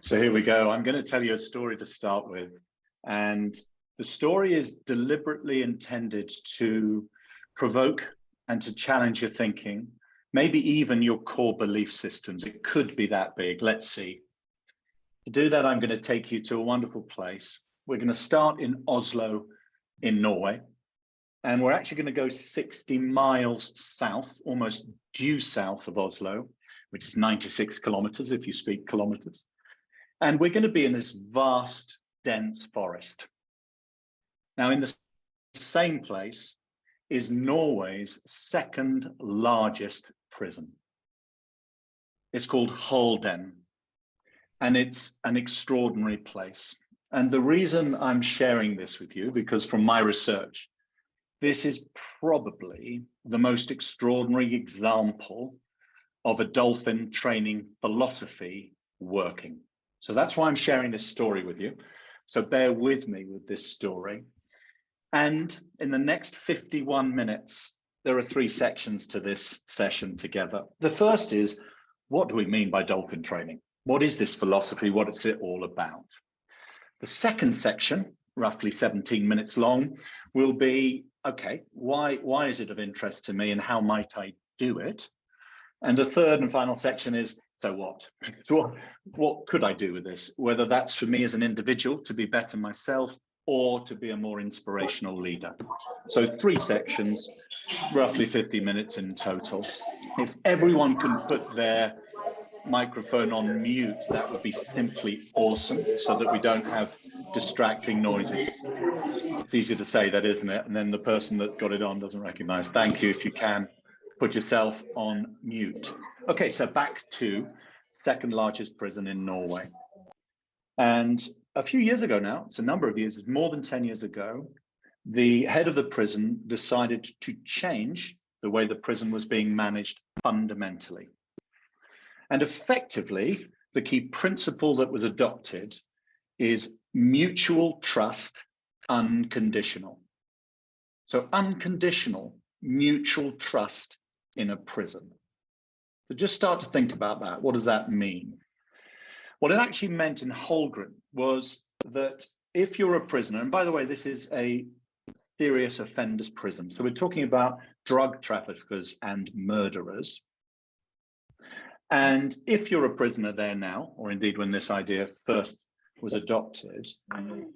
So here we go. I'm going to tell you a story to start with. And the story is deliberately intended to provoke and to challenge your thinking, maybe even your core belief systems. It could be that big. Let's see. To do that, I'm going to take you to a wonderful place. We're going to start in Oslo in Norway. And we're actually going to go 60 miles south, almost due south of Oslo, which is 96 kilometers if you speak kilometers. And we're going to be in this vast, dense forest. Now, in the same place is Norway's second largest prison. It's called Halden, and it's an extraordinary place. And the reason I'm sharing this with you, because from my research, this is probably the most extraordinary example of a dolphin training philosophy working. So that's why I'm sharing this story with you. So bear with me with this story. And in the next 51 minutes, there are 3 sections to this session together. The first is, what do we mean by dolphin training? What is this philosophy? What is it all about? The second section, roughly 17 minutes long, will be, okay, why is it of interest to me and how might I do it? And the third and final section is, so what? So what could I do with this? Whether that's for me as an individual to be better myself or to be a more inspirational leader. So 3 sections, roughly 50 minutes in total. If everyone can put their microphone on mute, that would be simply awesome so that we don't have distracting noises. It's easy to say that, isn't it? And then the person that got it on doesn't recognize. Thank you. If you can, put yourself on mute. Okay, so back to second largest prison in Norway. And a few years ago now, it's a number of years, it's more than 10 years ago, the head of the prison decided to change the way the prison was being managed fundamentally. And effectively, the key principle that was adopted is mutual trust, unconditional. So unconditional, mutual trust in a prison. So just start to think about that. What does that mean? What it actually meant in Holgren was that if you're a prisoner, and by the way, this is a serious offenders prison. So we're talking about drug traffickers and murderers. And if you're a prisoner there now, or indeed when this idea first was adopted,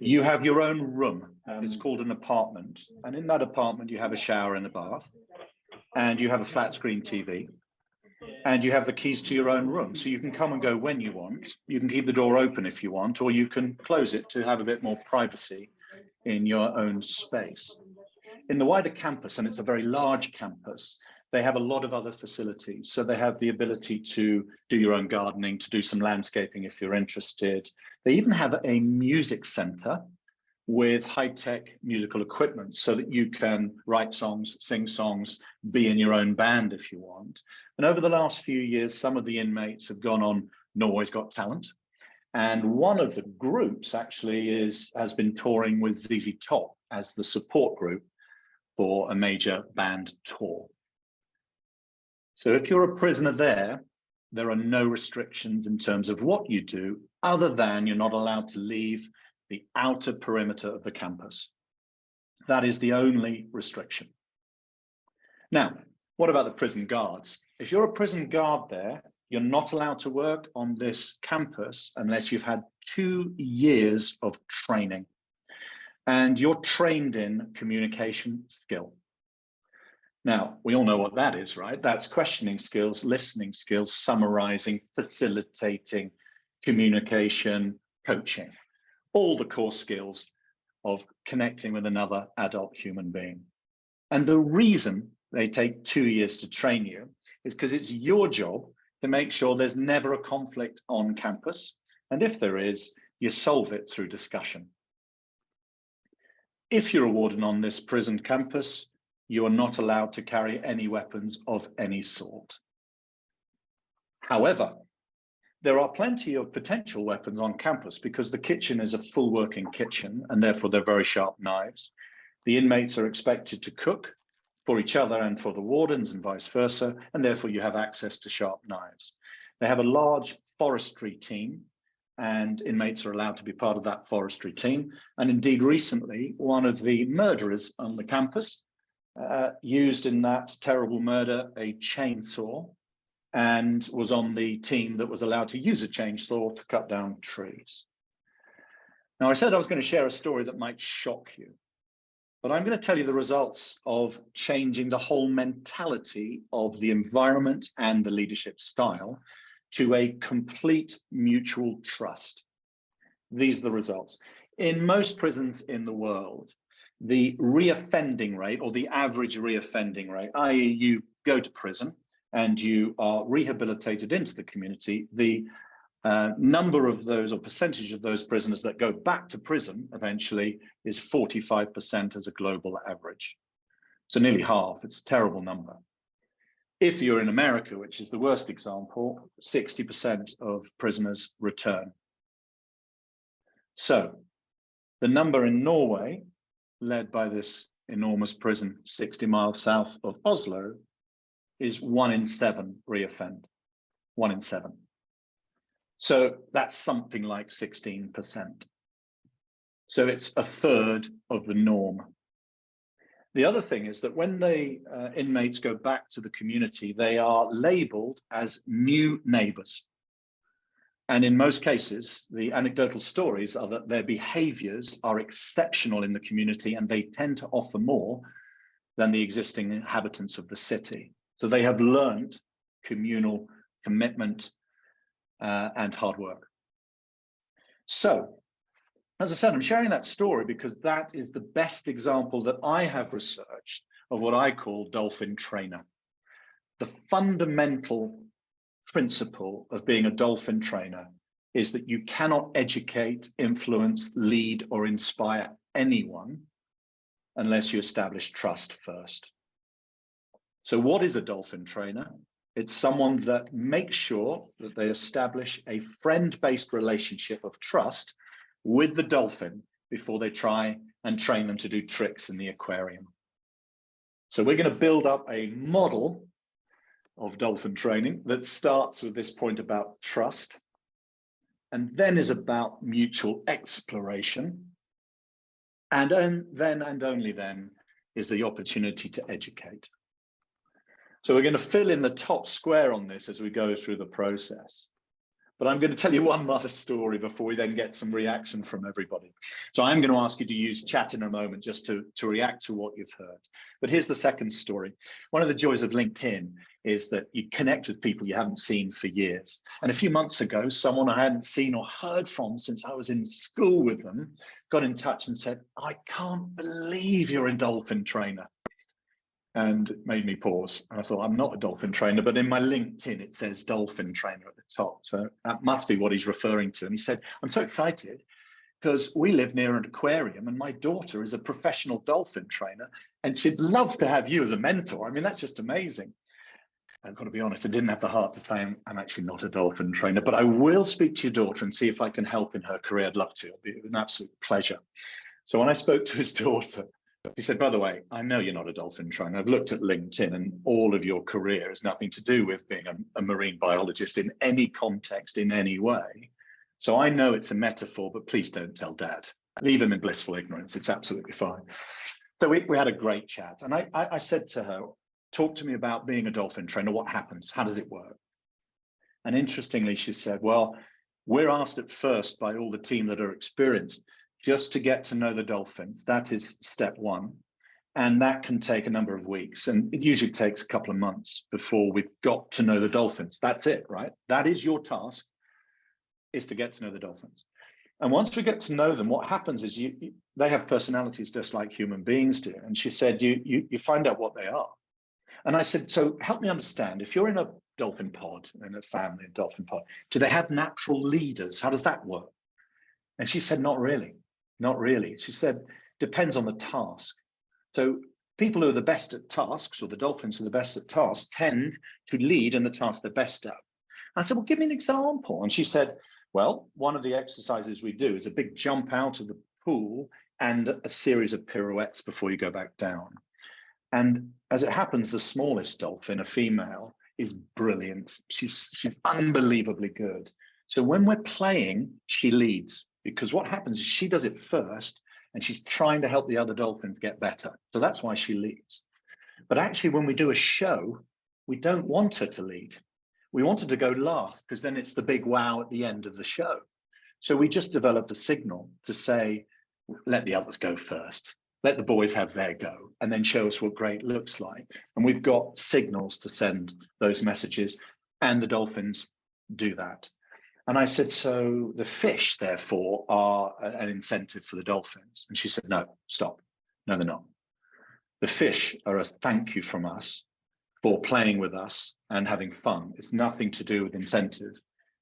you have your own room. It's called an apartment. And in that apartment, you have a shower and a bath, and you have a flat screen TV, and you have the keys to your own room. So you can come and go when you want. You can keep the door open if you want, or you can close it to have a bit more privacy in your own space. In the wider campus, and it's a very large campus, they have a lot of other facilities. So they have the ability to do your own gardening, to do some landscaping if you're interested. They even have a music center with high-tech musical equipment so that you can write songs, sing songs, be in your own band if you want. And over the last few years, some of the inmates have gone on Norway's Got Talent. And one of the groups actually has been touring with ZZ Top as the support group for a major band tour. So if you're a prisoner there are no restrictions in terms of what you do, other than you're not allowed to leave the outer perimeter of the campus. That is the only restriction. Now, what about the prison guards? If you're a prison guard there, you're not allowed to work on this campus unless you've had 2 years of training. And you're trained in communication skill. Now, we all know what that is, right? That's questioning skills, listening skills, summarizing, facilitating, communication, coaching. All the core skills of connecting with another adult human being. And the reason they take 2 years to train you is because it's your job to make sure there's never a conflict on campus. And if there is, you solve it through discussion. If you're a warden on this prison campus, you are not allowed to carry any weapons of any sort. However, there are plenty of potential weapons on campus because the kitchen is a full working kitchen and therefore they're very sharp knives. The inmates are expected to cook for each other and for the wardens and vice versa, and therefore you have access to sharp knives. They have a large forestry team and inmates are allowed to be part of that forestry team. And indeed, recently, one of the murderers on the campus used in that terrible murder a chainsaw and was on the team that was allowed to use a chainsaw to cut down trees. Now, I said I was going to share a story that might shock you, but I'm going to tell you the results of changing the whole mentality of the environment and the leadership style to a complete mutual trust. These are the results. In most prisons in the world, the reoffending rate, or the average reoffending rate, i.e. you go to prison and you are rehabilitated into the community, the number of those, or percentage of those prisoners that go back to prison eventually, is 45% as a global average. So nearly half. It's a terrible number. If you're in America, which is the worst example, 60% of prisoners return. So the number in Norway, led by this enormous prison 60 miles south of Oslo, is 1 in 7 reoffend. 1 in 7. So that's something like 16%. So it's a third of the norm. The other thing is that when the inmates go back to the community, they are labeled as new neighbors. And in most cases, the anecdotal stories are that their behaviors are exceptional in the community and they tend to offer more than the existing inhabitants of the city. So they have learned communal commitment and hard work. So, as I said, I'm sharing that story because that is the best example that I have researched of what I call Dolphin Trainer. The fundamental principle of being a Dolphin Trainer is that you cannot educate, influence, lead, or inspire anyone unless you establish trust first. So what is a Dolphin Trainer? It's someone that makes sure that they establish a friend-based relationship of trust with the dolphin before they try and train them to do tricks in the aquarium. So we're going to build up a model of dolphin training that starts with this point about trust, and then is about mutual exploration, and then and only then is the opportunity to educate. So we're going to fill in the top square on this as we go through the process. But I'm going to tell you one other story before we then get some reaction from everybody. So I'm going to ask you to use chat in a moment just to react to what you've heard. But here's the second story. One of the joys of LinkedIn is that you connect with people you haven't seen for years. And a few months ago, someone I hadn't seen or heard from since I was in school with them got in touch and said, "I can't believe you're a dolphin trainer." And it made me pause. And I thought, I'm not a dolphin trainer, but in my LinkedIn, it says dolphin trainer at the top. So that must be what he's referring to. And he said, "I'm so excited because we live near an aquarium and my daughter is a professional dolphin trainer and she'd love to have you as a mentor." I mean, that's just amazing. I've got to be honest, I didn't have the heart to say I'm actually not a dolphin trainer, but I will speak to your daughter and see if I can help in her career. I'd love to. It'll be an absolute pleasure. So when I spoke to his daughter, he said, "By the way, I know you're not a dolphin trainer. I've looked at LinkedIn and all of your career has nothing to do with being a marine biologist in any context, in any way. So I know it's a metaphor, but please don't tell Dad. Leave him in blissful ignorance. It's absolutely fine." So we had a great chat. And I said to her, "Talk to me about being a dolphin trainer. What happens? How does it work?" And interestingly, she said, "Well, we're asked at first by all the team that are experienced just to get to know the dolphins. That is step one. And that can take a number of weeks. And it usually takes a couple of months before we've got to know the dolphins. That's it, right? That is your task, is to get to know the dolphins. And once we get to know them, what happens is they have personalities just like human beings do." And she said, you find out what they are. And I said, "So help me understand, if you're in a dolphin pod, in a family, a dolphin pod, do they have natural leaders? How does that work?" And she said, "Not really. Not really." She said, "Depends on the task. So people who are the best at tasks, or the dolphins who are the best at tasks, tend to lead in the task they're best at." And I said, "Well, give me an example." And she said, "Well, one of the exercises we do is a big jump out of the pool and a series of pirouettes before you go back down. And as it happens, the smallest dolphin, a female, is brilliant. She's unbelievably good. So when we're playing, she leads, because what happens is she does it first and she's trying to help the other dolphins get better. So that's why she leads. But actually, when we do a show, we don't want her to lead. We want her to go last, because then it's the big wow at the end of the show. So we just developed a signal to say, let the others go first. Let the boys have their go, and then show us what great looks like. And we've got signals to send those messages, and the dolphins do that. And I said, so the fish, therefore, are an incentive for the dolphins. And she said, no, stop. No, they're not. The fish are a thank you from us for playing with us and having fun. It's nothing to do with incentive.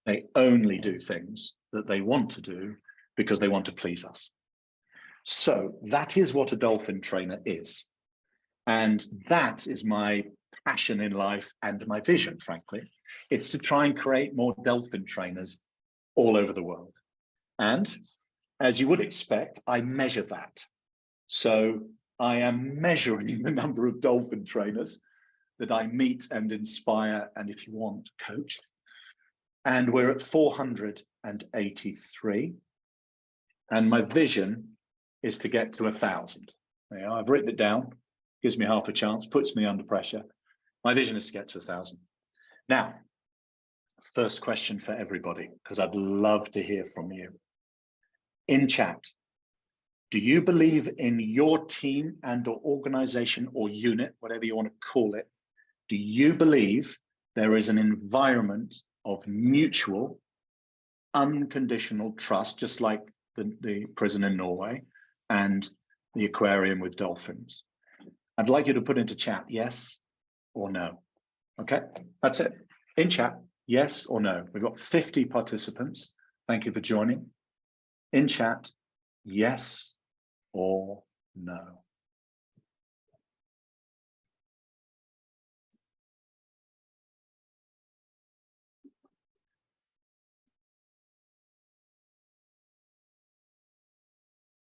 They only do things that they want to do because they want to please us. So that is what a dolphin trainer is. And that is my passion in life and my vision, frankly. It's to try and create more dolphin trainers all over the world. And as you would expect, I measure that. So I am measuring the number of dolphin trainers that I meet and inspire, and if you want, coach. And we're at 483. And my vision is to get to 1,000. I've written it down, gives me half a chance, puts me under pressure. My vision is to get to 1,000. Now, first question for everybody, because I'd love to hear from you. In chat, do you believe in your team and or organization or unit, whatever you want to call it? Do you believe there is an environment of mutual, unconditional trust, just like the prison in Norway and the aquarium with dolphins? I'd like you to put into chat yes or no. Okay, that's it. In chat, yes or no. We've got 50 participants. Thank you for joining. In chat, yes or no.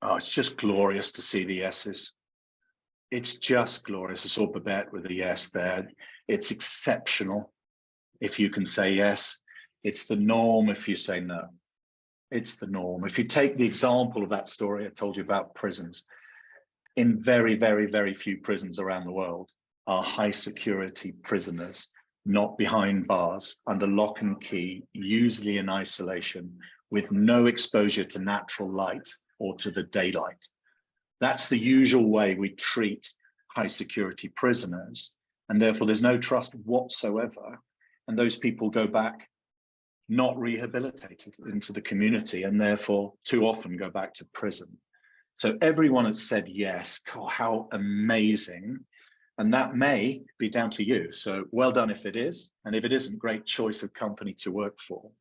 Oh, it's just glorious to see the yeses. It's just glorious. I saw Babette with a yes there. It's exceptional if you can say yes. It's the norm if you say no. It's the norm. If you take the example of that story I told you about prisons, in very, very, very few prisons around the world are high security prisoners, not behind bars, under lock and key, usually in isolation, with no exposure to natural light or to the daylight. That's the usual way we treat high security prisoners, and therefore there's no trust whatsoever. And those people go back not rehabilitated into the community, and therefore too often go back to prison. So everyone has said yes. God, how amazing. And that may be down to you. So well done if it is. And if it isn't, great choice of company to work for.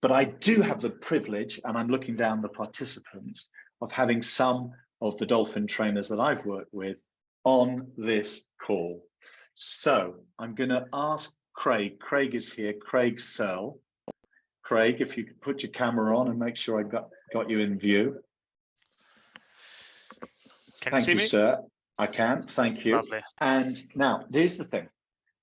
But I do have the privilege, and I'm looking down the participants, of having some of the dolphin trainers that I've worked with on this call. So I'm going to ask Craig. Craig is here, Craig Searle. Craig, if you could put your camera on and make sure I got you in view. Can you see me? Thank you, sir. I can, thank you. Lovely. And now, here's the thing,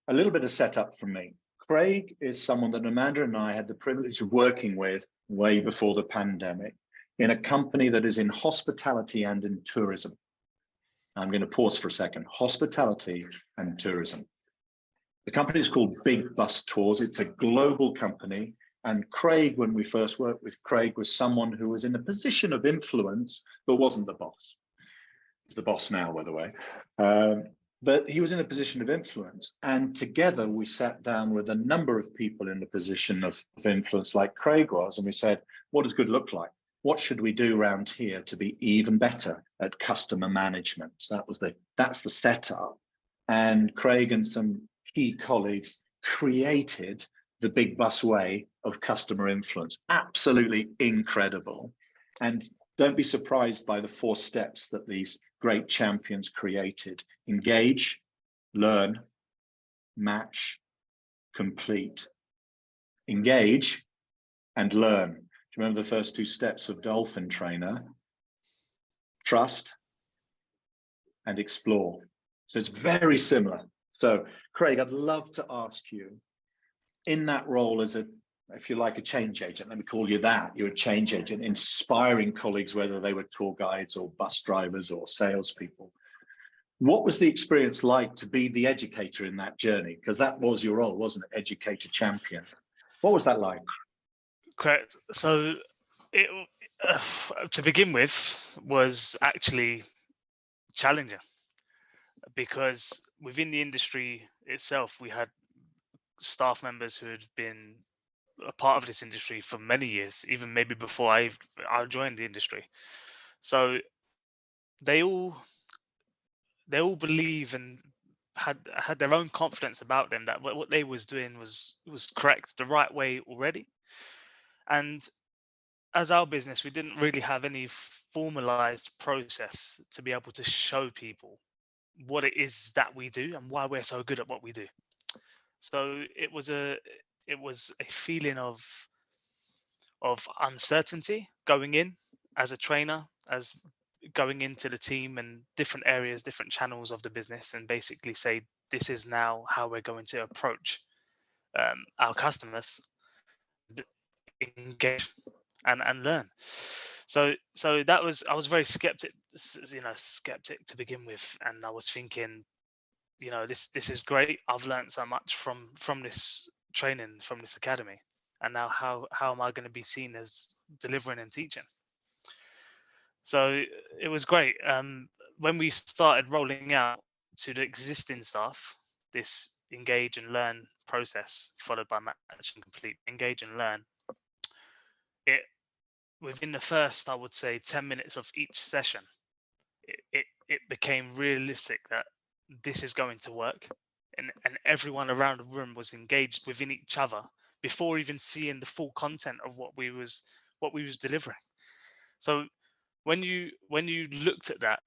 a little bit of setup from me. Craig is someone that Amanda and I had the privilege of working with way before the pandemic in a company that is in hospitality and in tourism. I'm going to pause for a second. Hospitality and tourism. The company is called Big Bus Tours. It's a global company. And Craig, when we first worked with Craig, was someone who was in a position of influence, but wasn't the boss. He's the boss now, by the way. But he was in a position of influence. And together we sat down with a number of people in the position of influence like Craig was. And we said, what does good look like? What should we do around here to be even better at customer management? So that's the setup. And Craig and some key colleagues created the Big Bus way of customer influence. Absolutely incredible. And don't be surprised by the 4 steps that these great champions created. Engage, learn, match, complete. Engage and learn. Do you remember the first 2 steps of Dolphin Trainer? Trust and explore. So it's very similar. So Craig, I'd love to ask you, in that role as a if you like, a change agent. Let me call you that. You're a change agent, inspiring colleagues, whether they were tour guides or bus drivers or salespeople. What was the experience like to be the educator in that journey? Because that was your role, wasn't it? Educator champion. What was that like? Correct. So it, to begin with, was actually challenging, because within the industry itself, we had staff members who had been a part of this industry for many years, even maybe before I joined the industry. So they all believe and had their own confidence about them that what they was doing was correct, the right way already. And as our business, we didn't really have any formalized process to be able to show people what it is that we do and why we're so good at what we do. So it was a feeling of uncertainty going in as a trainer, as going into the team and different areas, different channels of the business, and basically say, this is now how we're going to approach our customers, engage and learn. So that was, I was very skeptic to begin with, and I was thinking, this is great. I've learned so much from this training, from this academy, and now how am I going to be seen as delivering and teaching? So it was great. When we started rolling out to the existing staff, this engage and learn process, followed by match and complete, engage and learn, it, within the first, I would say, 10 minutes of each session, it became realistic that this is going to work, and everyone around the room was engaged within each other before even seeing the full content of what we was delivering. So when you looked at that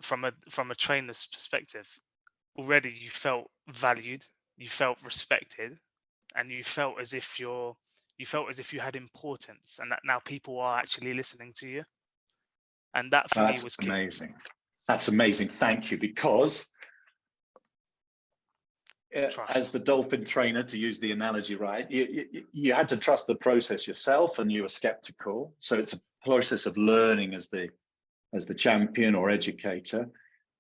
from a trainer's perspective, already you felt valued, you felt respected, and you felt as if you had importance, and that now people are actually listening to you. And that for me was key. Amazing. That's amazing. Thank you. Because as the Dolphin trainer, to use the analogy, right, you had to trust the process yourself, and you were skeptical. So it's a process of learning as the champion or educator,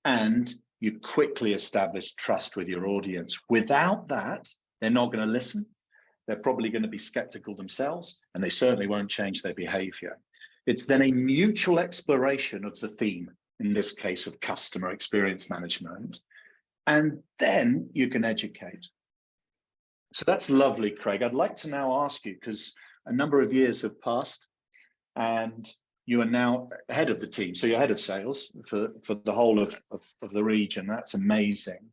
and you quickly establish trust with your audience. Without that, they're not going to listen. They're probably going to be skeptical themselves, and they certainly won't change their behavior. It's then a mutual exploration of the theme, in this case of customer experience management, and then you can educate. So that's lovely, Craig. I'd like to now ask you, because a number of years have passed and you are now head of the team. So you're head of sales for the whole of the region. That's amazing.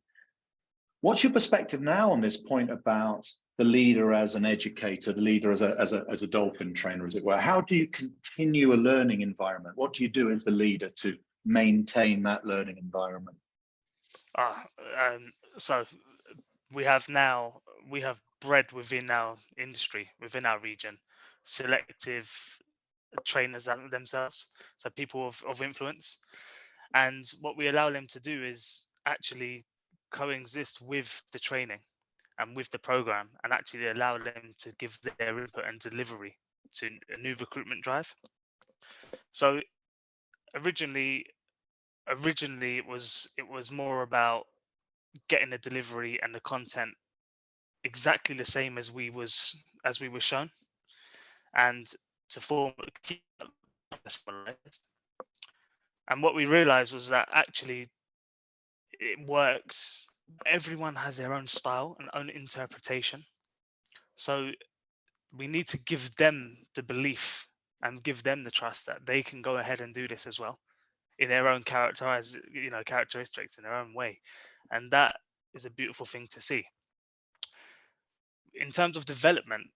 What's your perspective now on this point about the leader as an educator, the leader as a dolphin trainer, as it were? How do you continue a learning environment? What do you do as the leader to maintain that learning environment? So we have bred within our industry, within our region, selective trainers themselves, so people of influence. And what we allow them to do is actually coexist with the training and with the program, and actually allow them to give their input and delivery to a new recruitment drive. So originally it was more about getting the delivery and the content exactly the same as we were shown, and to form and what we realized was that actually it works. Everyone has their own style and own interpretation, so we need to give them the belief and give them the trust that they can go ahead and do this as well in their own characteristics, in their own way. And that is a beautiful thing to see. In terms of development,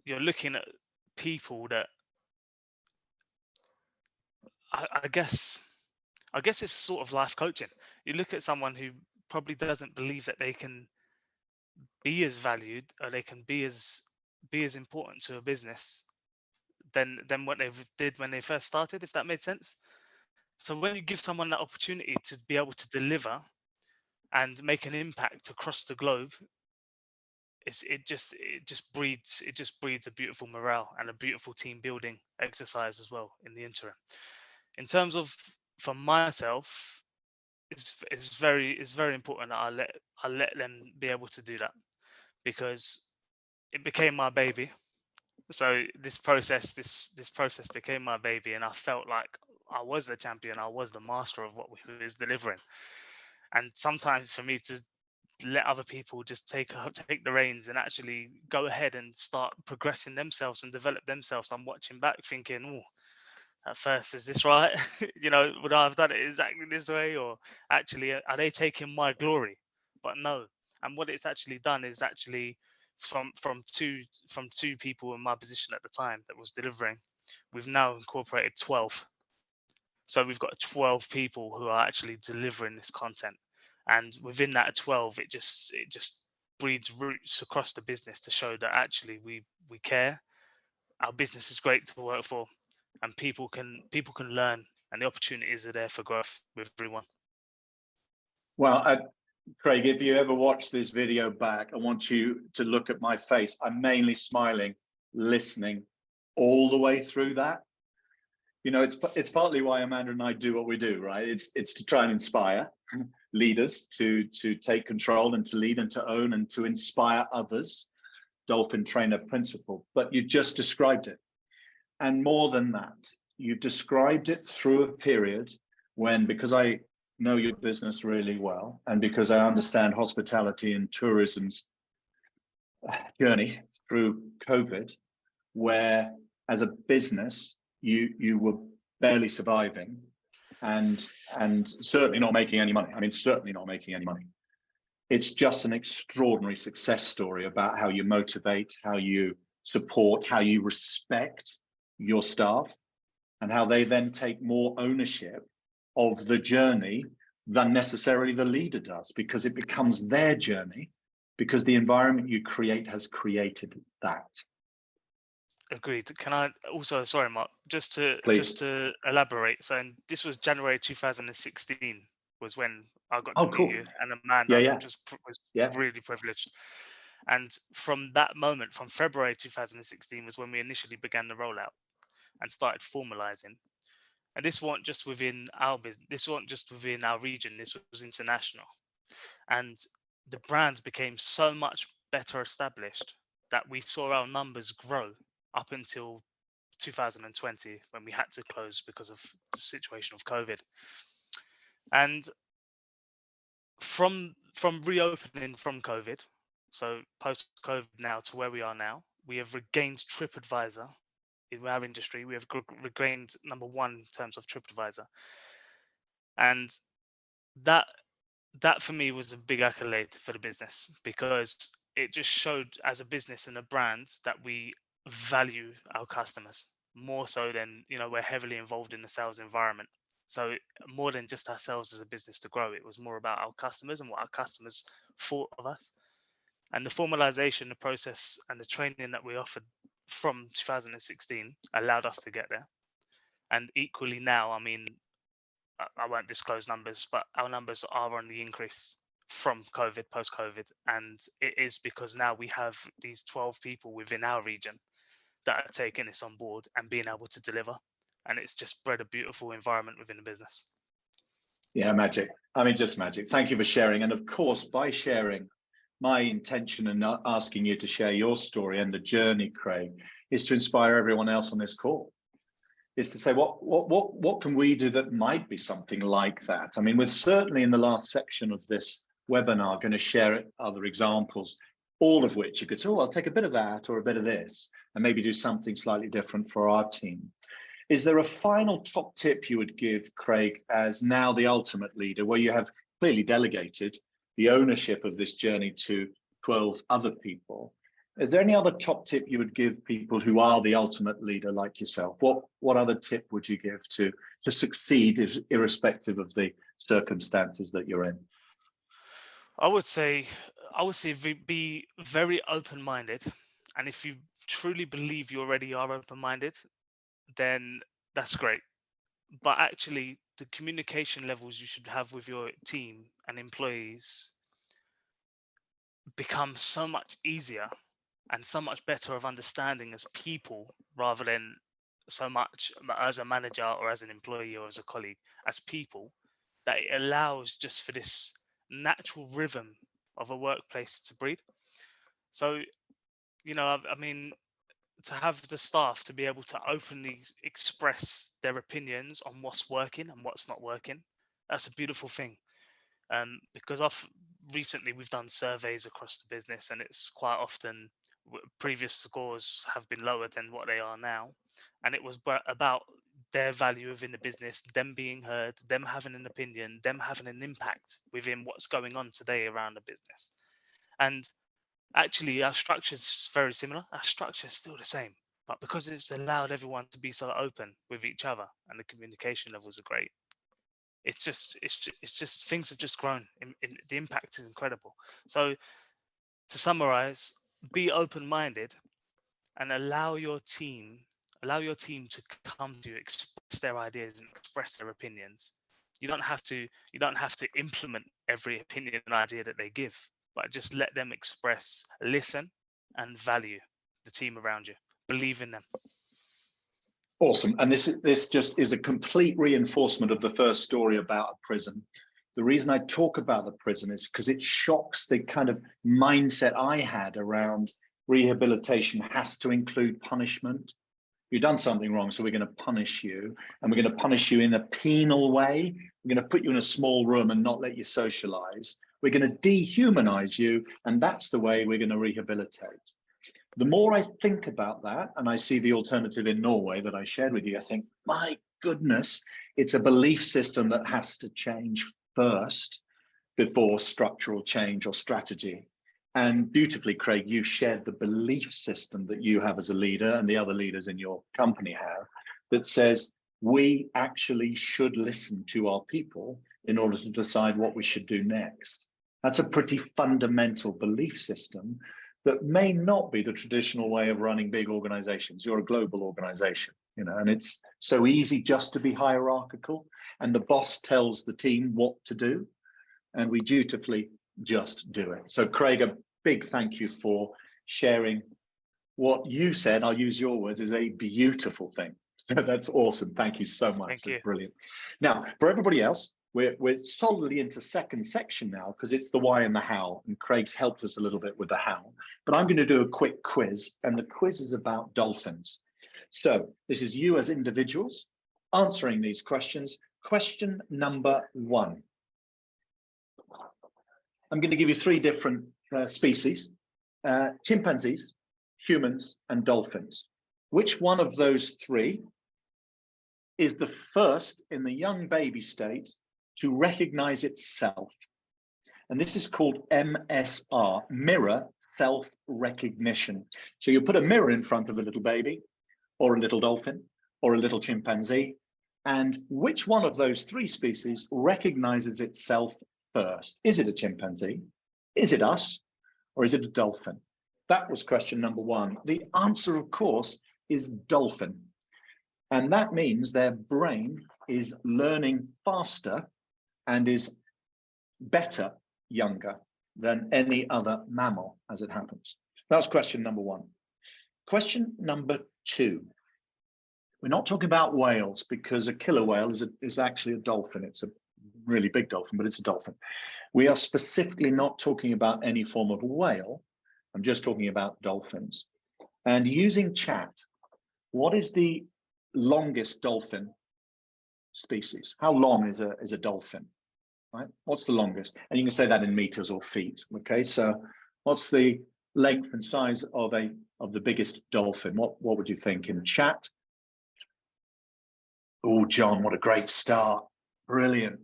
you're looking at people that I guess it's sort of life coaching. You look at someone who probably doesn't believe that they can be as valued, or they can be as important to a business than what they did when they first started, if that made sense. So when you give someone that opportunity to be able to deliver and make an impact across the globe, it just breeds a beautiful morale and a beautiful team building exercise as well in the interim. In terms of for myself, it's very important that I let them be able to do that, because it became my baby. So this process became my baby, and I felt like I was the champion, I was the master of what we was delivering. And sometimes for me to let other people just take the reins and actually go ahead and start progressing themselves and develop themselves, I'm watching back thinking, oh, at first, is this right? Would I have done it exactly this way? Or actually, are they taking my glory? But no. And what it's actually done is actually from two people in my position at the time that was delivering, we've now incorporated 12. So we've got 12 people who are actually delivering this content. And within that 12, it just breeds roots across the business to show that actually we care. Our business is great to work for, and people can learn, and the opportunities are there for growth with everyone. Well, Craig, if you ever watch this video back, I want you to look at my face. I'm mainly smiling, listening all the way through that. It's partly why Amanda and I do what we do, right? It's to try and inspire leaders to take control and to lead and to own and to inspire others. Dolphin Trainer principle. But you just described it. And more than that, you described it through a period when, because I know your business really well, and because I understand hospitality and tourism's journey through COVID, where as a business, you were barely surviving and certainly not making any money. I mean, certainly not making any money. It's just an extraordinary success story about how you motivate, how you support, how you respect your staff, and how they then take more ownership of the journey than necessarily the leader does, because it becomes their journey, because the environment you create has created that. Agreed. Can I also, sorry, Mark, just to Please. elaborate. So this was January 2016 was when I got to Oh, meet cool. you and Amanda, Yeah. which was Yeah. really privileged. And from that moment, from February 2016, was when we initially began the rollout and started formalizing. And this wasn't just within our business. This wasn't just within our region. This was international. And the brand became so much better established that we saw our numbers grow up until 2020, when we had to close because of the situation of COVID. And from reopening from COVID, so post COVID now to where we are now, we have regained TripAdvisor in our industry. We have regained #1 in terms of TripAdvisor, and that that for me was a big accolade for the business, because it just showed as a business and a brand that we value our customers more so than, we're heavily involved in the sales environment. So more than just ourselves as a business to grow, it was more about our customers and what our customers thought of us. And the formalization, the process, and the training that we offered from 2016 allowed us to get there. And equally now, I mean, I won't disclose numbers, but our numbers are on the increase from COVID, post COVID. And it is because now we have these 12 people within our region that are taking this on board and being able to deliver. And it's just bred a beautiful environment within the business. Yeah, magic. I mean, just magic. Thank you for sharing. And of course, by sharing, my intention in asking you to share your story and the journey, Craig, is to inspire everyone else on this call. Is to say, what can we do that might be something like that? I mean, we're certainly in the last section of this webinar going to share other examples, all of which you could say, oh, I'll take a bit of that or a bit of this, and maybe do something slightly different for our team. Is there a final top tip you would give, Craig, as now the ultimate leader, where you have clearly delegated the ownership of this journey to 12 other people? Is there any other top tip you would give people who are the ultimate leader like yourself? What other tip would you give to succeed irrespective of the circumstances that you're in? I would say be very open-minded. And if you truly believe you already are open-minded, then that's great. But actually, the communication levels you should have with your team and employees become so much easier and so much better of understanding as people, rather than so much as a manager or as an employee or as a colleague, as people, that it allows just for this natural rhythm of a workplace to breathe. So, I mean, to have the staff to be able to openly express their opinions on what's working and what's not working, that's a beautiful thing. Because recently we've done surveys across the business, and it's quite often previous scores have been lower than what they are now, and it was about their value within the business, them being heard, them having an opinion, them having an impact within what's going on today around the business. And actually, our structure is very similar. Our structure is still the same, but because it's allowed everyone to be so open with each other and the communication levels are great, it's just things have just grown. The impact is incredible. So to summarize, be open-minded and allow your team to come to you, express their ideas and express their opinions. You don't have to implement every opinion and idea that they give, but just let them express, listen, and value the team around you. Believe in them. Awesome. And this just is a complete reinforcement of the first story about a prison. The reason I talk about the prison is because it shocks the kind of mindset I had around rehabilitation has to include punishment. You've done something wrong, so we're going to punish you, and we're going to punish you in a penal way. We're going to put you in a small room and not let you socialize. We're going to dehumanize you, and that's the way we're going to rehabilitate. The more I think about that, and I see the alternative in Norway that I shared with you, I think, my goodness, it's a belief system that has to change first before structural change or strategy. And beautifully, Craig, you shared the belief system that you have as a leader and the other leaders in your company have, that says we actually should listen to our people in order to decide what we should do next. That's a pretty fundamental belief system that may not be the traditional way of running big organizations. You're a global organization, and it's so easy just to be hierarchical, and the boss tells the team what to do, and we dutifully just do it. So Craig, a big thank you for sharing what you said. I'll use your words, is a beautiful thing. So that's awesome. Thank you so much. Thank you. That's brilliant. Now, for everybody else, we're solidly into second section now, because it's the why and the how, and Craig's helped us a little bit with the how. But I'm going to do a quick quiz, and the quiz is about dolphins. So this is you as individuals answering these questions. Question number 1. I'm going to give you 3 different species: chimpanzees, humans, and dolphins. Which one of those 3 is the first in the young baby state to recognize itself? And this is called MSR, mirror self-recognition. So you put a mirror in front of a little baby, or a little dolphin, or a little chimpanzee, and which one of those 3 species recognizes itself first? Is it a chimpanzee? Is it us? Or is it a dolphin? That was question number 1. The answer, of course, is dolphin. And that means their brain is learning faster and is better younger than any other mammal, as it happens. That's question number 1. Question number 2. We're not talking about whales, because a killer whale is actually a dolphin. It's a really big dolphin, but it's a dolphin. We are specifically not talking about any form of whale. I'm just talking about dolphins. And using chat, what is the longest dolphin species? How long is a dolphin? Right? What's the longest? And you can say that in meters or feet. Okay, so what's the length and size of the biggest dolphin? What would you think in chat? Oh, John, what a great start! Brilliant.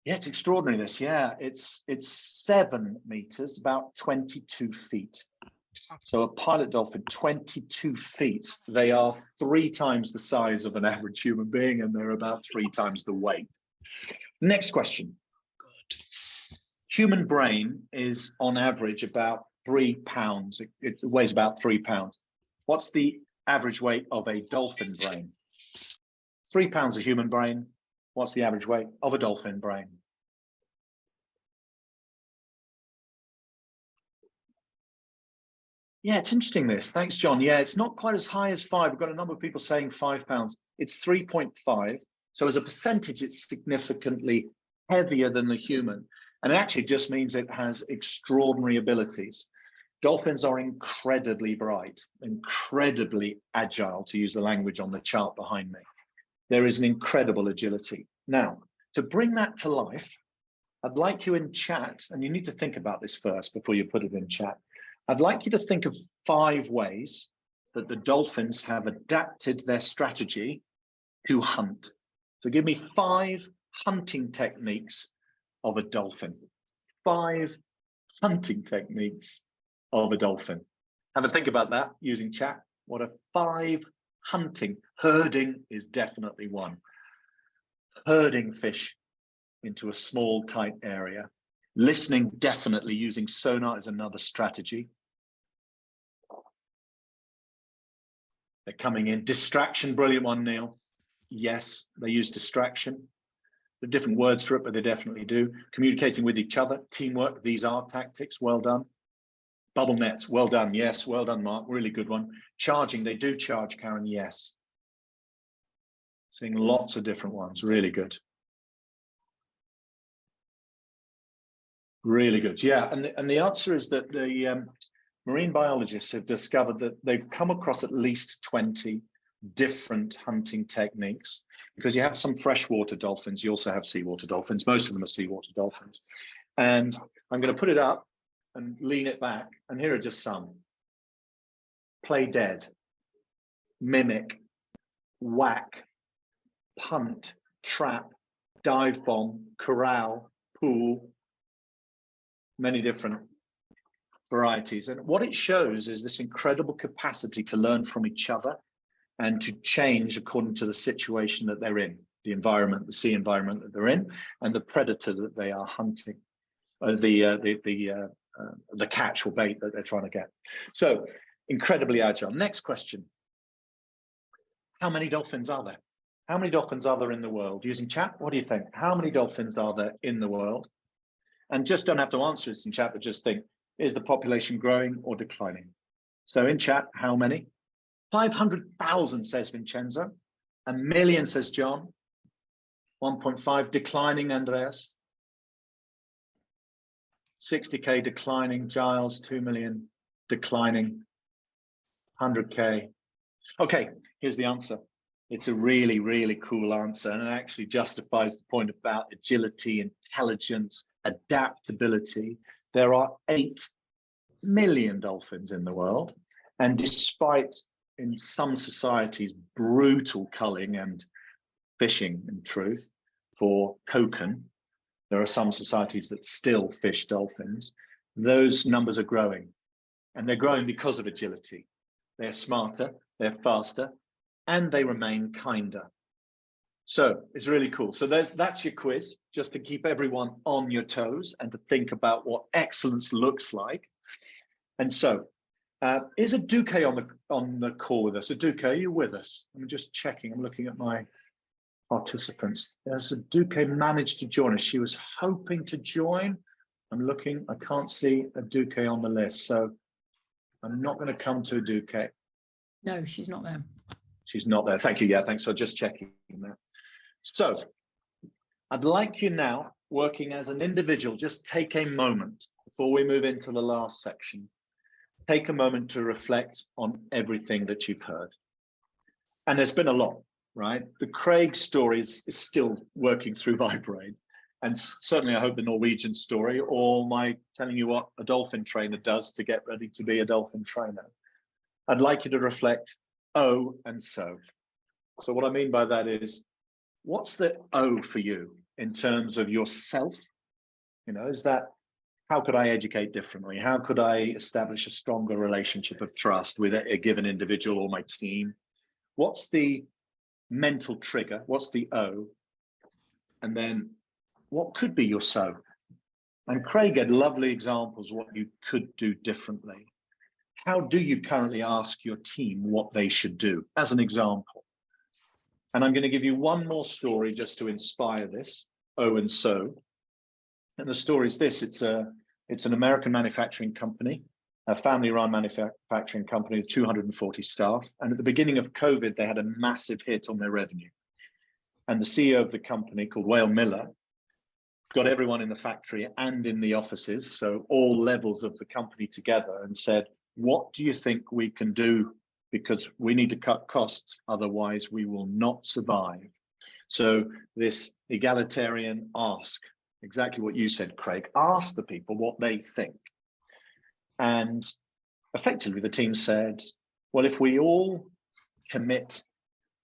Yeah, it's extraordinary. This, yeah, it's 7 meters, about 22 feet. So a pilot dolphin, 22 feet. They are 3 times the size of an average human being, and they're about 3 times the weight. Next question. Good. Human brain is on average about 3 pounds. It weighs about 3 pounds. What's the average weight of a dolphin brain? 3 pounds of human brain. What's the average weight of a dolphin brain? Yeah, it's interesting this. Thanks, John. Yeah, it's not quite as high as 5. We've got a number of people saying 5 pounds. It's 3.5. So as a percentage, it's significantly heavier than the human. And it actually just means it has extraordinary abilities. Dolphins are incredibly bright, incredibly agile, to use the language on the chart behind me. There is an incredible agility. Now, to bring that to life, I'd like you in chat, and you need to think about this first before you put it in chat. I'd like you to think of 5 ways that the dolphins have adapted their strategy to hunt. So give me 5 hunting techniques of a dolphin. 5 hunting techniques of a dolphin. Have a think about that using chat. What are 5 hunting? Herding is definitely one. Herding fish into a small, tight area. Listening, definitely. Using sonar is another strategy. They're coming in. Distraction, brilliant one, Neil. Yes, they use distraction. There are different words for it, but they definitely do. Communicating with each other, teamwork, these are tactics, well done. Bubble nets, well done, yes, well done, Mark, really good one. Charging, they do charge, Karen, yes. Seeing lots of different ones, really good. Really good, yeah, and the answer is that the marine biologists have discovered that they've come across at least 20 different hunting techniques, because you have some freshwater dolphins, you also have seawater dolphins, most of them are seawater dolphins. And I'm going to put it up and lean it back, and here are just some. Play dead, mimic, whack, punt, trap, dive bomb, corral, pool, many different varieties. And what it shows is this incredible capacity to learn from each other and to change according to the situation that they're in, the environment, the sea environment that they're in, and the predator that they are hunting, the catch or bait that they're trying to get. So incredibly agile. Next question. How many dolphins are there? How many dolphins are there in the world? Using chat, what do you think? How many dolphins are there in the world? And just don't have to answer this in chat, but just think, is the population growing or declining? So in chat, how many? 500,000 says Vincenzo. 1 million says John. 1.5 declining, Andreas. 60K declining, Giles. 2 million declining. 100K. Okay, here's the answer. It's a really, really cool answer, and it actually justifies the point about agility, intelligence, adaptability. There are 8 million dolphins in the world, and despite in some societies brutal culling and fishing, in truth, for token, there are some societies that still fish dolphins. Those numbers are growing, and they're growing because of agility. They're smarter, they're faster, and they remain kinder. So it's really cool. So that's your quiz, just to keep everyone on your toes and to think about what excellence looks like. And so, is Aduke on the call with us? Aduke, are you with us? I'm just checking. I'm looking at my participants. Has Aduke managed to join us? She was hoping to join. I'm looking. I can't see Aduke on the list, so I'm not going to come to Aduke. No, she's not there. She's not there. Thank you. Yeah, thanks for just checking that. So I'd like you now, working as an individual, just take a moment before we move into the last section. Take a moment to reflect on everything that you've heard. And there's been a lot, right? The Craig story is still working through my brain. And certainly I hope the Norwegian story, or my telling you what a dolphin trainer does to get ready to be a dolphin trainer. I'd like you to reflect O and so. So what I mean by that is, what's the O for you in terms of yourself? You know, is that, how could I educate differently? How could I establish a stronger relationship of trust with a given individual or my team? What's the mental trigger? What's the O? And then what could be your so? And Craig had lovely examples of what you could do differently. How do you currently ask your team what they should do, as an example? And I'm going to give you one more story just to inspire this, O and so. And the story is this: it's an American manufacturing company. a family-run manufacturing company with 240 staff. And at the beginning of COVID, they had a massive hit on their revenue. And the CEO of the company, called Wale Miller, got everyone in the factory and in the offices, so all levels of the company together, and said, what do you think we can do? Because we need to cut costs, otherwise we will not survive. So this egalitarian ask, exactly what you said, Craig, ask the people what they think. And effectively the team said, well, if we all commit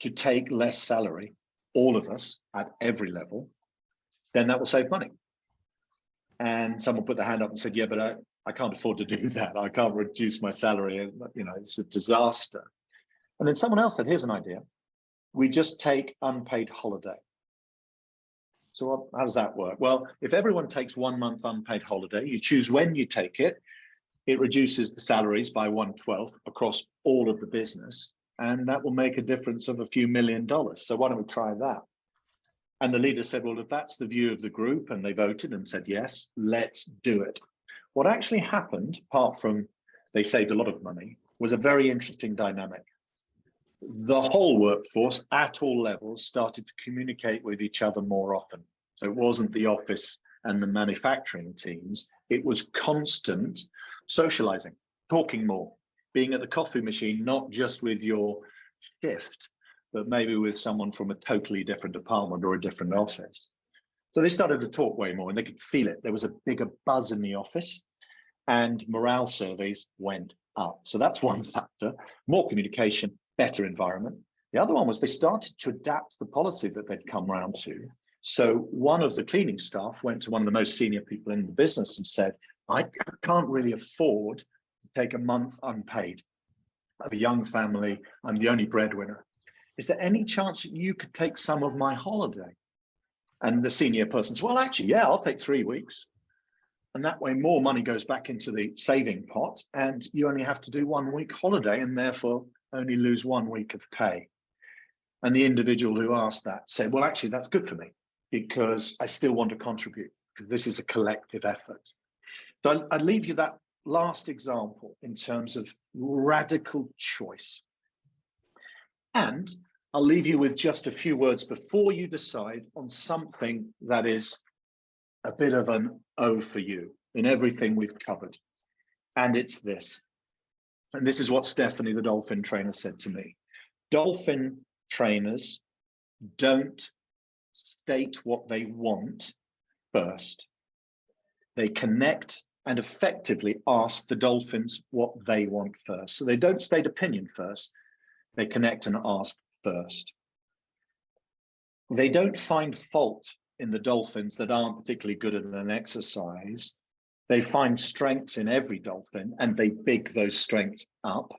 to take less salary, all of us at every level, then that will save money. And someone put their hand up and said, yeah, but I can't afford to do that. I can't reduce my salary. You know, it's a disaster. And then someone else said, here's an idea. We just take unpaid holiday. So how does that work? Well, if everyone takes 1 month unpaid holiday, you choose when you take it, it reduces the salaries by 1/12 across all of the business. And that will make a difference of a few $1 million. So why don't we try that? And the leader said, well, if that's the view of the group, and they voted and said, yes, let's do it. What actually happened, apart from they saved a lot of money, was a very interesting dynamic. The whole workforce at all levels started to communicate with each other more often. So it wasn't the office and the manufacturing teams, it was constant socializing, talking more, being at the coffee machine, not just with your shift, but maybe with someone from a totally different department or a different office. So they started to talk way more and they could feel it. There was a bigger buzz in the office and morale surveys went up. So that's one factor, more communication, better environment. The other one was they started to adapt the policy that they'd come around to. So one of the cleaning staff went to one of the most senior people in the business and said, I can't really afford to take a month unpaid. I have a young family, I'm the only breadwinner. Is there any chance that you could take some of my holiday? And the senior person says, well, actually, yeah, I'll take 3 weeks. And that way more money goes back into the saving pot and you only have to do 1 week holiday and therefore only lose 1 week of pay. And the individual who asked that said, well, actually, that's good for me because I still want to contribute because this is a collective effort. So I'd leave you that last example in terms of radical choice. And I'll leave you with just a few words before you decide on something that is a bit of an O for you in everything we've covered. And it's this. And this is what Stephanie, the Dolphin Trainer, said to me. Dolphin trainers don't state what they want first. They connect and effectively ask the dolphins what they want first. So they don't state opinion first. They connect and ask first. They don't find fault in the dolphins that aren't particularly good at an exercise. They find strengths in every dolphin and they big those strengths up.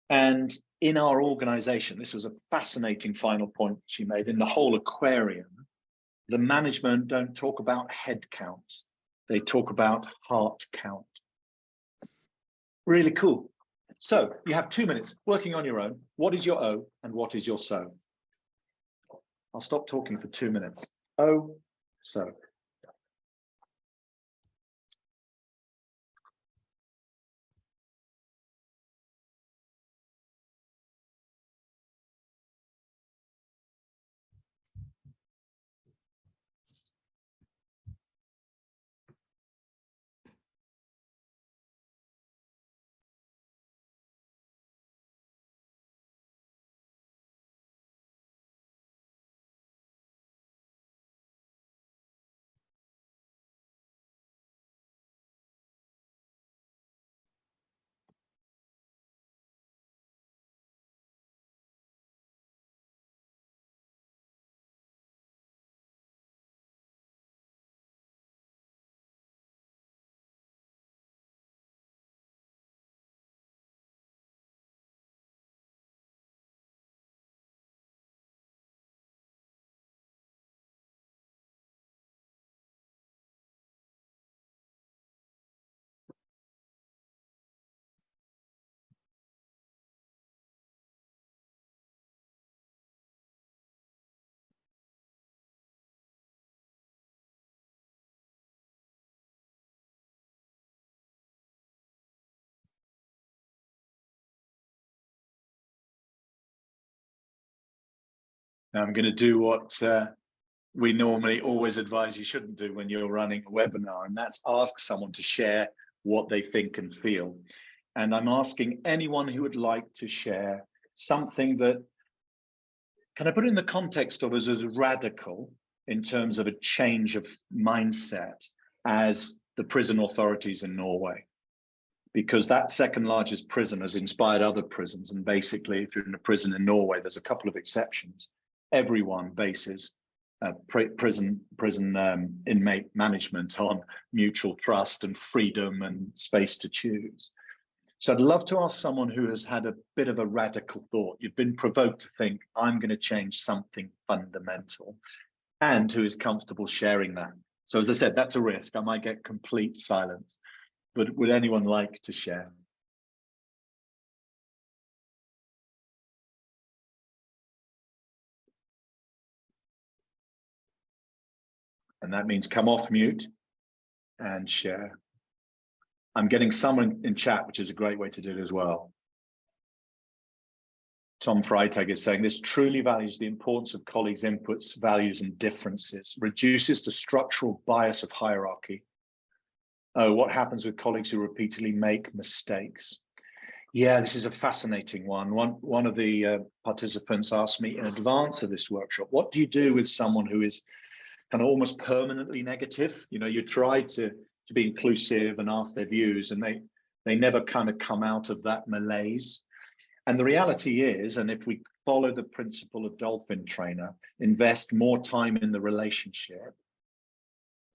And in our organization, this was a fascinating final point she made, in the whole aquarium, the management don't talk about head count. They talk about heart count. Really cool. So you have 2 minutes working on your own. What is your O and what is your SO? I'll stop talking for 2 minutes. O, SO. Now I'm going to do what we normally always advise you shouldn't do when you're running a webinar, and that's ask someone to share what they think and feel. And I'm asking anyone who would like to share something that, can I put it in the context of as radical in terms of a change of mindset as the prison authorities in Norway? Because that second largest prison has inspired other prisons. And basically, if you're in a prison in Norway, there's a couple of exceptions. Everyone bases prison inmate management on mutual trust and freedom and space to choose. So I'd love to ask someone who has had a bit of a radical thought. You've been provoked to think, I'm going to change something fundamental, and who is comfortable sharing that. So as I said, that's a risk. I might get complete silence, but would anyone like to share? And that means come off mute and share. I'm getting someone in chat, which is a great way to do it as well. Tom Freitag is saying, this truly values the importance of colleagues' inputs, values, and differences, reduces the structural bias of hierarchy. Oh, what happens with colleagues who repeatedly make mistakes? Yeah, this is a fascinating one. One of the participants asked me in advance of this workshop, what do you do with someone who is kind of almost permanently negative? You know, you try to be inclusive and ask their views, and they never kind of come out of that malaise. And the reality is, and if we follow the principle of Dolphin Trainer, invest more time in the relationship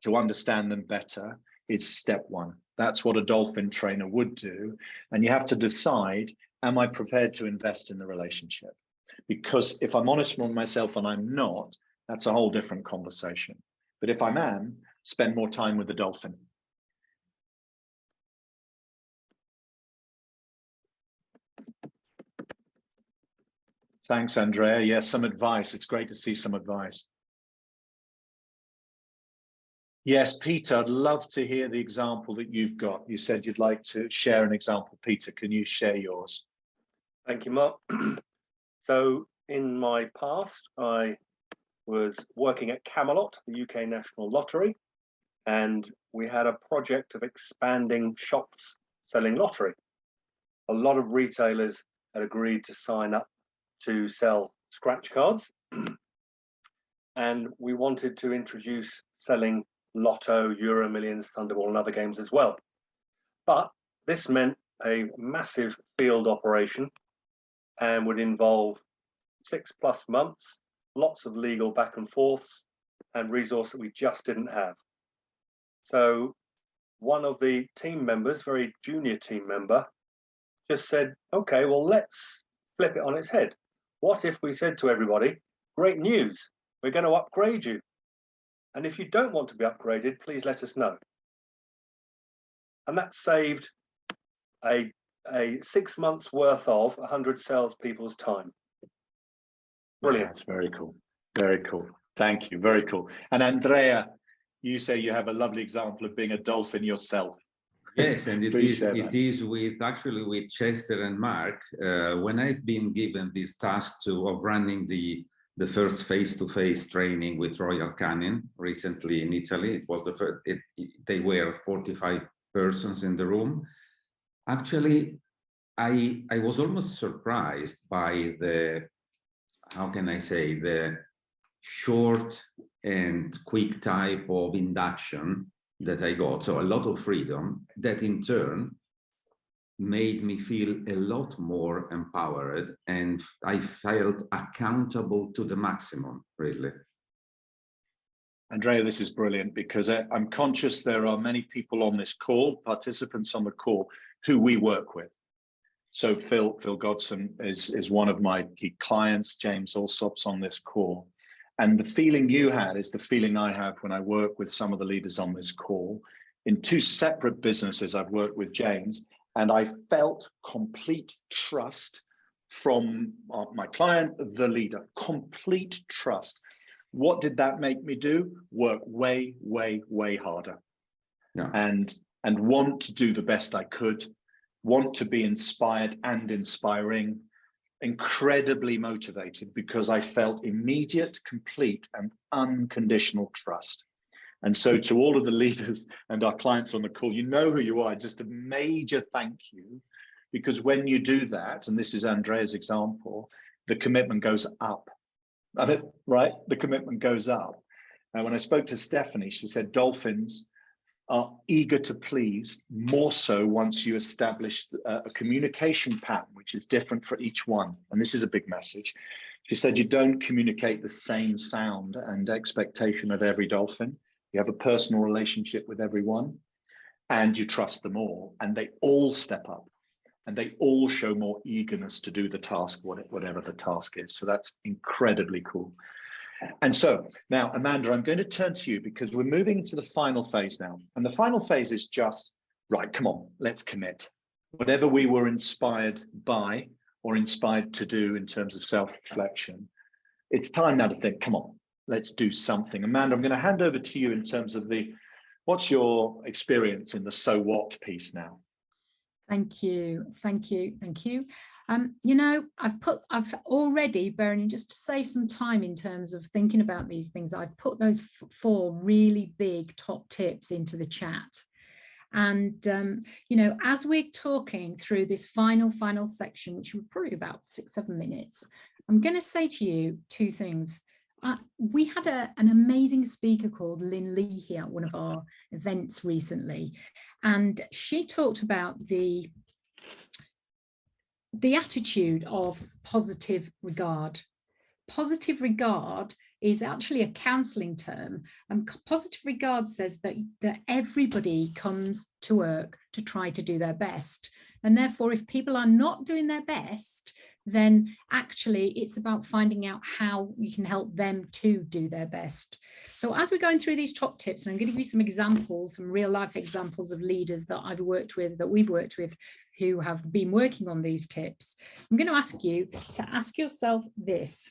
to understand them better, is step one. That's what a Dolphin Trainer would do. And you have to decide, am I prepared to invest in the relationship? Because if I'm honest with myself and I'm not, that's a whole different conversation. But if I am, spend more time with the dolphin. Thanks, Andrea. Yes, some advice. It's great to see some advice. Yes, Peter, I'd love to hear the example that you've got. You said you'd like to share an example. Peter, can you share yours? Thank you, Mark. So in my past, I was working at Camelot, the UK National Lottery, and we had a project of expanding shops selling lottery. A lot of retailers had agreed to sign up to sell scratch cards, and we wanted to introduce selling Lotto, Euro Millions, Thunderball, and other games as well. But this meant a massive field operation and would involve 6+ months, lots of legal back and forths, and resource that we just didn't have. So one of the team members, very junior team member, just said, okay, well, let's flip it on its head. What if we said to everybody, great news, we're going to upgrade you. And if you don't want to be upgraded, please let us know. And that saved a 6 months worth of 100 salespeople's time. Brilliant. That's very cool. Very cool. Thank you. Very cool. And Andrea, you say you have a lovely example of being a dolphin yourself. Yes, and it is with Chester and Mark. When I've been given this task of running the first face-to-face training with Royal Canin recently in Italy, it was the first. They were 45 persons in the room. Actually, I was almost surprised by the, how can I say, the short and quick type of induction that I got. So a lot of freedom that in turn made me feel a lot more empowered, and I felt accountable to the maximum, really. Andrea, this is brilliant, because I'm conscious there are many people on this call, participants on the call, who we work with. So Phil Godson is one of my key clients. James Allsop's on this call. And the feeling you had is the feeling I have when I work with some of the leaders on this call. In 2 separate businesses, I've worked with James, and I felt complete trust from my client, the leader, complete trust. What did that make me do? Work way, way, way harder. Yeah. And want to do the best I could, want to be inspired and inspiring, incredibly motivated because I felt immediate, complete, and unconditional trust. And so to all of the leaders and our clients on the call, you know who you are, just a major thank you, because when you do that, and this is Andrea's example, the commitment goes up, right? The commitment goes up. And when I spoke to Stephanie, she said, dolphins are eager to please, more so once you establish a communication pattern, which is different for each one. And this is a big message. She said, you don't communicate the same sound and expectation of every dolphin. You have a personal relationship with everyone, and you trust them all, and they all step up, and they all show more eagerness to do the task, whatever the task is. So that's incredibly cool. And so now, Amanda, I'm going to turn to you because we're moving into the final phase now. And the final phase is just, right, come on, let's commit. Whatever we were inspired by or inspired to do in terms of self-reflection, it's time now to think, come on, let's do something. Amanda, I'm going to hand over to you in terms of what's your experience in the so what piece now? Thank you. You know, I've already, Bernie, just to save some time in terms of thinking about these things, I've put those 4 really big top tips into the chat. And, you know, as we're talking through this final section, which will probably about 6-7 minutes, I'm going to say to you 2 things. We had an amazing speaker called Lynn Lee here at one of our events recently, and she talked about the attitude of positive regard. Positive regard is actually a counselling term, and positive regard says that everybody comes to work to try to do their best, and therefore if people are not doing their best, then actually it's about finding out how we can help them to do their best. So as we're going through these top tips, and I'm going to give you some examples, some real life examples of leaders that I've worked with, that we've worked with, who have been working on these tips. I'm going to ask you to ask yourself this: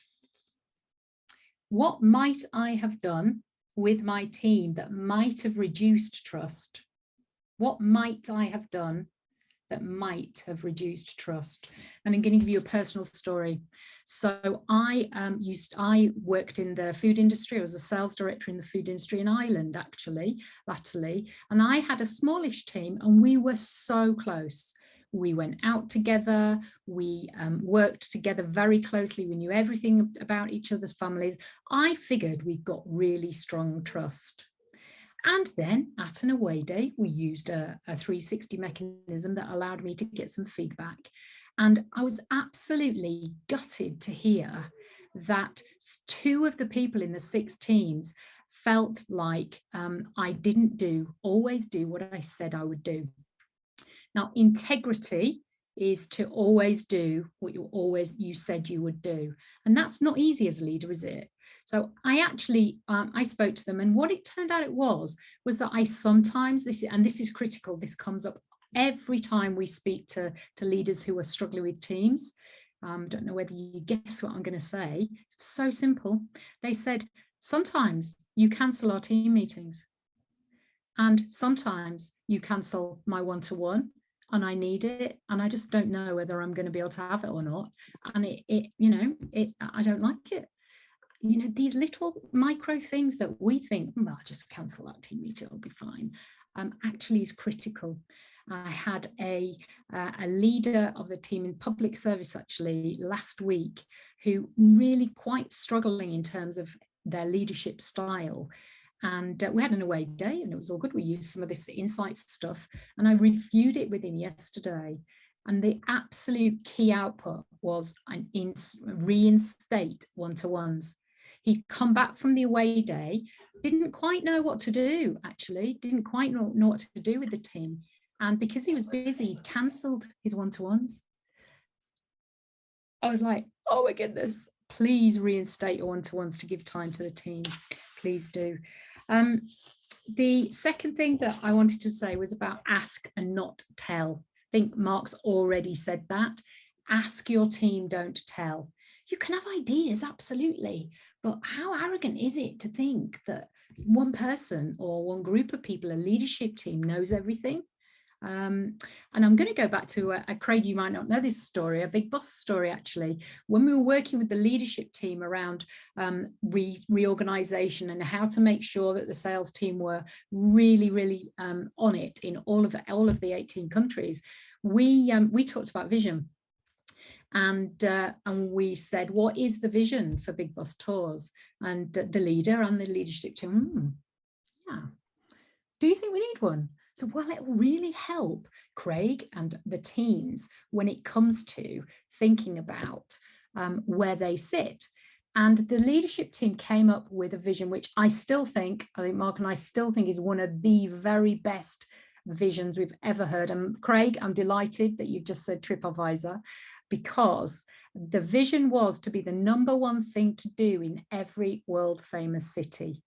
what might I have done with my team that might have reduced trust? What might I have done that might have reduced trust? And I'm going to give you a personal story. So I worked in the food industry. I was a sales director in the food industry in Ireland, actually, latterly, and I had a smallish team, and we were so close. We went out together, we worked together very closely, we knew everything about each other's families. I figured we got really strong trust. And then at an away day, we used a 360 mechanism that allowed me to get some feedback. And I was absolutely gutted to hear that 2 of the people in the 6 teams felt like I didn't always do what I said I would do. Now, integrity is to always do what you said you would do. And that's not easy as a leader, is it? So I actually, I spoke to them, and what it turned out was that I sometimes, this is critical, this comes up every time we speak to leaders who are struggling with teams. Don't know whether you guess what I'm going to say. It's so simple. They said, sometimes you cancel our team meetings, and sometimes you cancel my one-to-one, and I need it, and I just don't know whether I'm going to be able to have it or not. And I don't like it. You know, these little micro things that we think, I'll just cancel that team meeting, it'll be fine, actually is critical. I had a leader of the team in public service actually last week who really quite struggling in terms of their leadership style. And we had an away day and it was all good. We used some of this insights stuff, and I reviewed it with him yesterday. And the absolute key output was reinstate one-to-ones. He'd come back from the away day, didn't quite know what to do, actually, didn't quite know what to do with the team. And because he was busy, he cancelled his one-to-ones. I was like, oh my goodness, please reinstate your one-to-ones to give time to the team. Please do. The second thing that I wanted to say was about ask and not tell. I think Mark's already said that. Ask your team, don't tell. You can have ideas, absolutely, but how arrogant is it to think that one person or one group of people, a leadership team, knows everything? And I'm going to go back to Craig, you might not know this story, a Big Boss story actually. When we were working with the leadership team around reorganization and how to make sure that the sales team were really on it in all of the 18 countries, we talked about vision. And we said, what is the vision for Big Boss Tours? And the leader and the leadership team, yeah, do you think we need one? So, well, it will really help Craig and the teams when it comes to thinking about where they sit. And the leadership team came up with a vision, which I think Mark and I still think is one of the very best visions we've ever heard. And Craig, I'm delighted that you've just said TripAdvisor, because the vision was to be the #1 thing to do in every world famous city.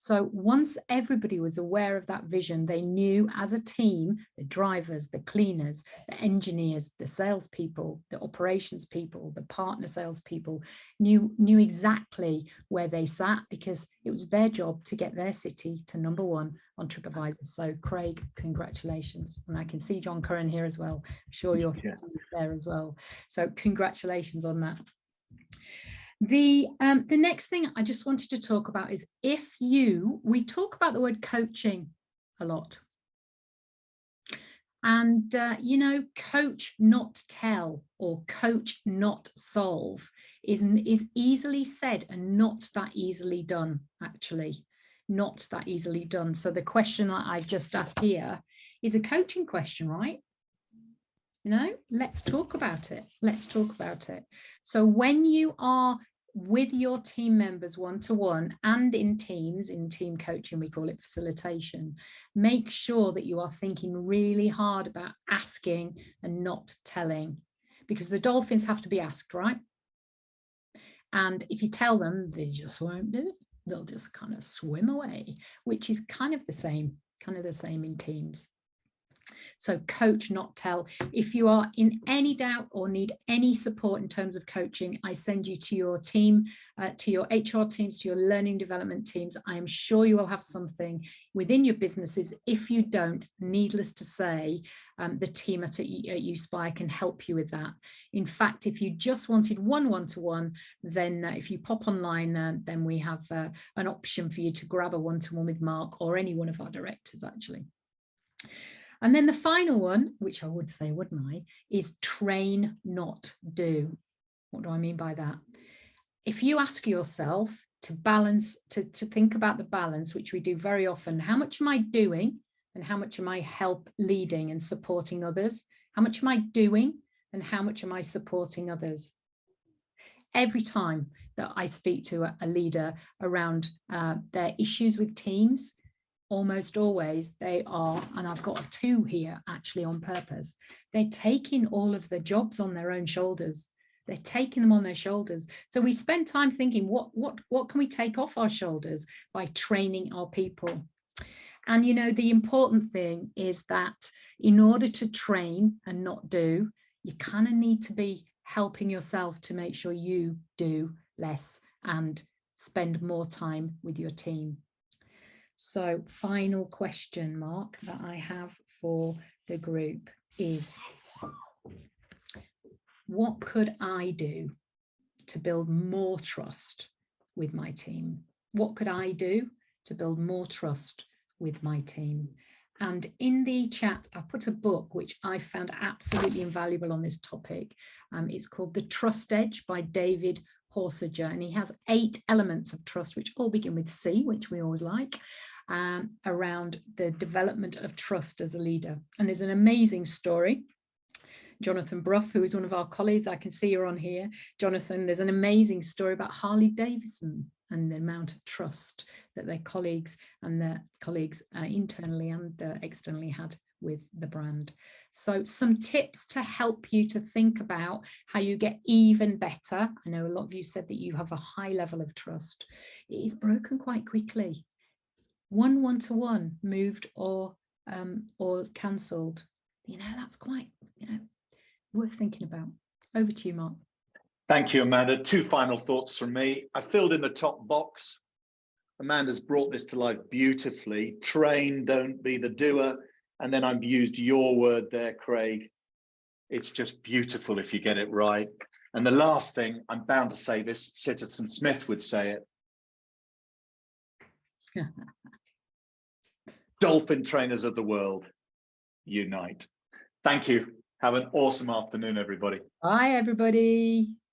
So once everybody was aware of that vision, they knew as a team, the drivers, the cleaners, the engineers, the salespeople, the operations people, the partner salespeople knew exactly where they sat, because it was their job to get their city to #1 on TripAdvisor. So Craig, congratulations. And I can see John Curran here as well. I'm sure your city is there as well. So congratulations on that. The next thing I just wanted to talk about is we talk about the word coaching a lot. And, coach not tell or coach not solve is easily said and not that easily done, actually. Not that easily done. So the question that I've just asked here is a coaching question, right? Let's talk about it. Let's talk about it. So when you are with your team members one-to-one and in teams, in team coaching, we call it facilitation, make sure that you are thinking really hard about asking and not telling, because the dolphins have to be asked, right? And if you tell them, they just won't do it. They'll just kind of swim away, which is kind of the same in teams. So coach, not tell. If you are in any doubt or need any support in terms of coaching, I send you to your team, to your HR teams, to your learning development teams. I am sure you will have something within your businesses. If you don't, needless to say, the team at Uspire can help you with that. In fact, if you just wanted one-to-one, then if you pop online, then we have an option for you to grab a one-to-one with Mark or any one of our directors, actually. And then the final one, which I would say, wouldn't I, is train, not do. What do I mean by that? If you ask yourself to balance, to think about the balance, which we do very often, how much am I doing and how much am I leading and supporting others? How much am I doing and how much am I supporting others? Every time that I speak to a leader around their issues with teams, almost always they are, and I've got 2 here actually on purpose, they're taking all of the jobs on their own shoulders. They're taking them on their shoulders. So we spend time thinking, what can we take off our shoulders by training our people? And the important thing is that in order to train and not do, you kind of need to be helping yourself to make sure you do less and spend more time with your team. So final question, Mark, that I have for the group is, what could I do to build more trust with my team? What could I do to build more trust with my team? And in the chat, I put a book which I found absolutely invaluable on this topic. It's called The Trust Edge by David Horsager, and he has 8 elements of trust, which all begin with C, which we always like, around the development of trust as a leader. And there's an amazing story. Jonathan Brough, who is one of our colleagues, I can see you're on here. Jonathan, there's an amazing story about Harley Davidson and the amount of trust that their colleagues and their colleagues internally and externally had with the brand. So some tips to help you to think about how you get even better. I know a lot of you said that you have a high level of trust. It is broken quite quickly. One-to-one moved or cancelled. That's quite, worth thinking about. Over to you, Mark. Thank you, Amanda. 2 final thoughts from me. I filled in the top box. Amanda's brought this to life beautifully. Train, don't be the doer. And then I've used your word there, Craig. It's just beautiful if you get it right. And the last thing, I'm bound to say this, Citizen Smith would say it. Dolphin trainers of the world, unite. Thank you. Have an awesome afternoon, everybody. Bye, everybody.